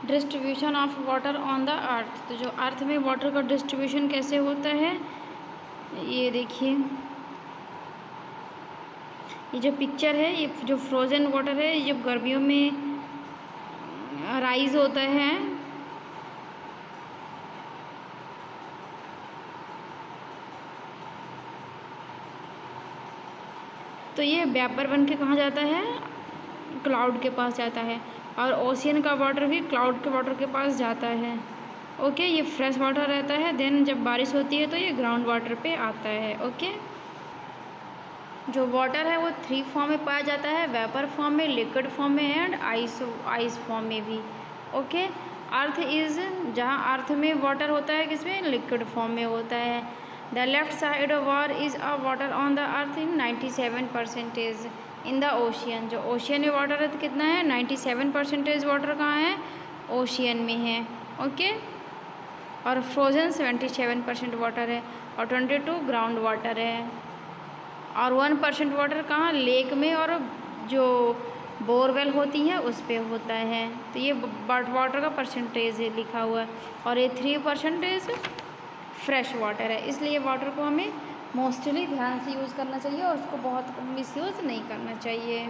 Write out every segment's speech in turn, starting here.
Distribution of water on the earth, तो जो अर्थ में वाटर का डिस्ट्रीब्यूशन कैसे होता है, ये देखिए, ये जो पिक्चर है, ये जो फ्रोज़न वाटर है, ये जब गर्मियों में राइज होता है तो ये वेपर बन के कहाँ जाता है, क्लाउड के पास जाता है। और ओशियन का वाटर भी क्लाउड के वाटर के पास जाता है। ओके, ये फ्रेश वाटर रहता है। देन जब बारिश होती है तो ये ग्राउंड वाटर पे आता है। ओके, जो वाटर है वो 3 फॉर्म में पाया जाता है, वेपर फॉर्म में, लिक्विड फॉर्म में एंड आइस फॉर्म में भी। ओके, अर्थ इज़, जहाँ अर्थ में वाटर होता है किसमें, लिक्विड फॉर्म में होता है। The left side of war is a water on the earth in 97% in the ocean, जो ओशियन में वाटर है तो कितना है, 97% वाटर कहाँ है, ओशियन में है। ओके, और फ्रोजन 77% वाटर है और 22 ग्राउंड वाटर है और 1% वाटर कहाँ, लेक में और जो बोरवेल होती हैं उस पे होता है। तो ये वाटर का परसेंटेज लिखा हुआ है और ये 3% फ्रेश वाटर है। इसलिए वाटर को हमें मोस्टली ध्यान से यूज़ करना चाहिए और उसको बहुत मिसयूज़ नहीं करना चाहिए।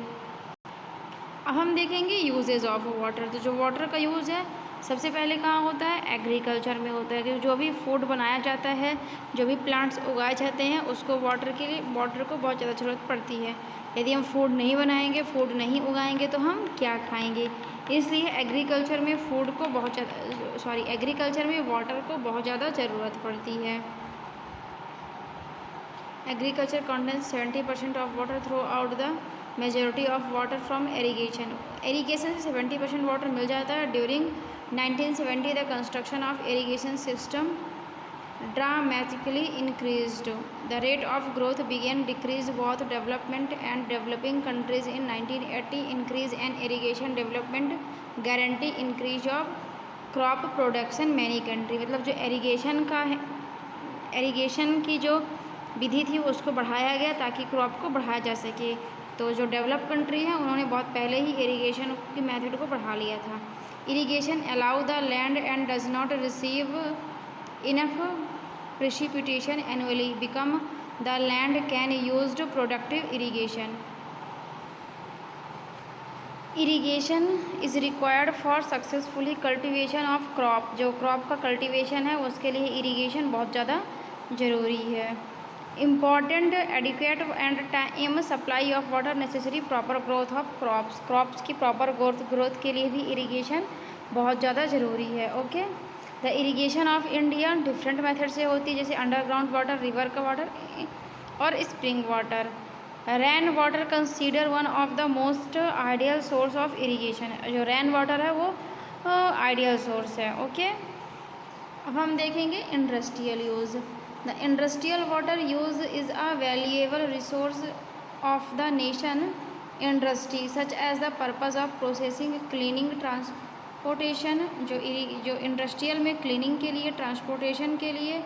अब हम देखेंगे यूजेज ऑफ वाटर। तो जो वाटर का यूज़ है सबसे पहले कहाँ होता है, एग्रीकल्चर में होता है। क्योंकि जो भी फूड बनाया जाता है, जो भी प्लांट्स उगाए जाते हैं, उसको वाटर के लिए, वाटर को बहुत ज़्यादा ज़रूरत पड़ती है। यदि हम फूड नहीं बनाएंगे, फूड नहीं उगाएंगे तो हम क्या खाएंगे। इसलिए एग्रीकल्चर में फूड को बहुत ज़्यादा, एग्रीकल्चर में वाटर को बहुत ज़्यादा ज़रूरत पड़ती है। Agriculture contains 70% of water through out the majority of water from irrigation. Irrigation से 70% वाटर मिल जाता है। During 1970 the construction of irrigation system dramatically increased. The rate of growth began decrease both development and developing countries in 1980. Increase in irrigation development guarantee increase of crop production many country। मतलब जो irrigation का है, irrigation की जो विधि थी उसको बढ़ाया गया ताकि क्रॉप को बढ़ाया जा सके। तो जो डेवलप कंट्री है उन्होंने बहुत पहले ही इरीगेशन की मेथड को बढ़ा लिया था। Irrigation allow the land and does not receive enough precipitation annually become the land can used productive irrigation। irrigation is required for successfully cultivation of crop। जो क्रॉप का कल्टीवेशन है उसके लिए इरीगेशन बहुत ज़्यादा ज़रूरी है। Important adequate and time supply of water necessary proper growth of crops. Crops की प्रॉपर ग्रोथ के लिए भी इरीगेशन बहुत ज़्यादा ज़रूरी है। Okay, the irrigation of India different method से होती है, जैसे अंडरग्राउंड वाटर, रिवर का वाटर और spring water. Rain water consider one of the most ideal source of irrigation. जो रेन वाटर है वो आइडियल सोर्स है। ओके, अब हम देखेंगे industrial use. The industrial water use is a valuable resource of the nation industry such as the purpose of processing, cleaning, transportation. जो industrial में cleaning के लिए, ट्रांसपोर्टेशन के लिए,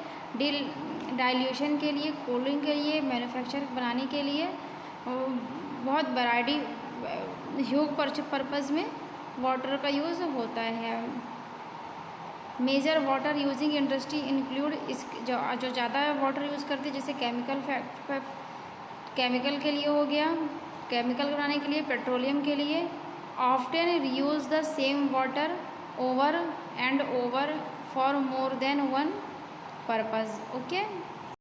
डाइल्यूशन के लिए, कूलिंग के लिए, मैन्युफैक्चर बनाने के लिए, बहुत वैरायटी ह्यूज पर्पज़ में वाटर का यूज़ होता है। Major water using industry include, इस जो ज़्यादा वाटर यूज़ करते हैं, जैसे केमिकल के लिए हो गया, केमिकल बनाने के लिए, पेट्रोलियम के लिए। Often reuse the same water over and over for more than one purpose. Okay,